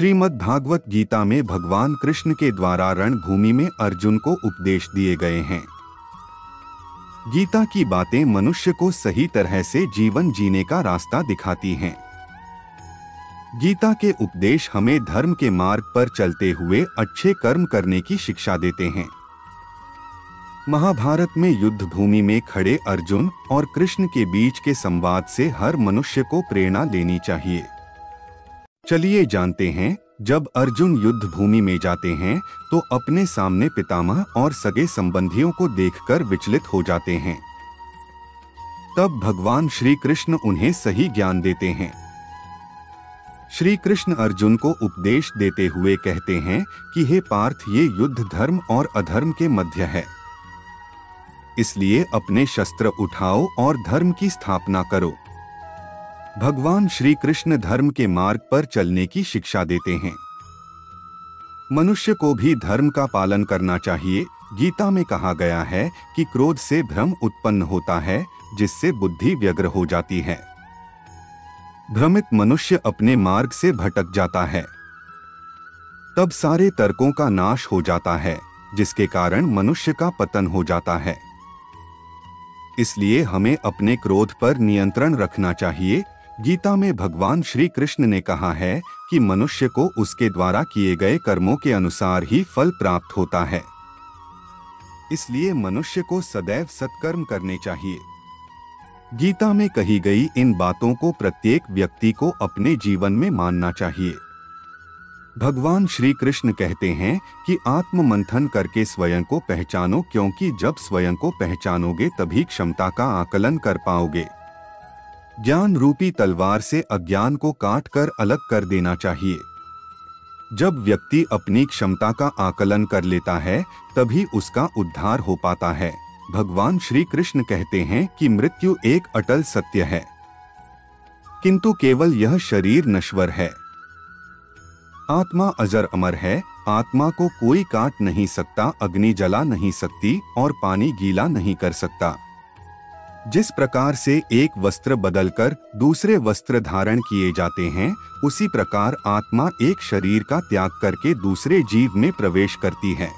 श्रीमद् भागवत गीता में भगवान कृष्ण के द्वारा रणभूमि में अर्जुन को उपदेश दिए गए हैं। गीता की बातें मनुष्य को सही तरह से जीवन जीने का रास्ता दिखाती हैं। गीता के उपदेश हमें धर्म के मार्ग पर चलते हुए अच्छे कर्म करने की शिक्षा देते हैं। महाभारत में युद्ध भूमि में खड़े अर्जुन और कृष्ण के बीच के संवाद से हर मनुष्य को प्रेरणा लेनी चाहिए। चलिए जानते हैं, जब अर्जुन युद्ध भूमि में जाते हैं तो अपने सामने पितामह और सगे संबंधियों को देखकर विचलित हो जाते हैं। तब भगवान श्री कृष्ण उन्हें सही ज्ञान देते हैं। श्री कृष्ण अर्जुन को उपदेश देते हुए कहते हैं कि हे पार्थ, ये युद्ध धर्म और अधर्म के मध्य है, इसलिए अपने शस्त्र उठाओ और धर्म की स्थापना करो। भगवान श्री कृष्ण धर्म के मार्ग पर चलने की शिक्षा देते हैं। मनुष्य को भी धर्म का पालन करना चाहिए। गीता में कहा गया है कि क्रोध से भ्रम उत्पन्न होता है, जिससे बुद्धि व्यग्र हो जाती है। भ्रमित मनुष्य अपने मार्ग से भटक जाता है। तब सारे तर्कों का नाश हो जाता है, जिसके कारण मनुष्य का पतन हो जाता है। इसलिए हमें अपने क्रोध पर नियंत्रण रखना चाहिए। गीता में भगवान श्री कृष्ण ने कहा है कि मनुष्य को उसके द्वारा किए गए कर्मों के अनुसार ही फल प्राप्त होता है। इसलिए मनुष्य को सदैव सत्कर्म करने चाहिए। गीता में कही गई इन बातों को प्रत्येक व्यक्ति को अपने जीवन में मानना चाहिए। भगवान श्री कृष्ण कहते हैं कि आत्म मंथन करके स्वयं को पहचानो, क्योंकि जब स्वयं को पहचानोगे तभी क्षमता का आकलन कर पाओगे। ज्ञान रूपी तलवार से अज्ञान को काट कर अलग कर देना चाहिए। जब व्यक्ति अपनी क्षमता का आकलन कर लेता है तभी उसका उद्धार हो पाता है। भगवान श्री कृष्ण कहते हैं कि मृत्यु एक अटल सत्य है, किंतु केवल यह शरीर नश्वर है। आत्मा अजर अमर है। आत्मा को कोई काट नहीं सकता, अग्नि जला नहीं सकती और पानी गीला नहीं कर सकता। जिस प्रकार से एक वस्त्र बदलकर दूसरे वस्त्र धारण किए जाते हैं, उसी प्रकार आत्मा एक शरीर का त्याग करके दूसरे जीव में प्रवेश करती है।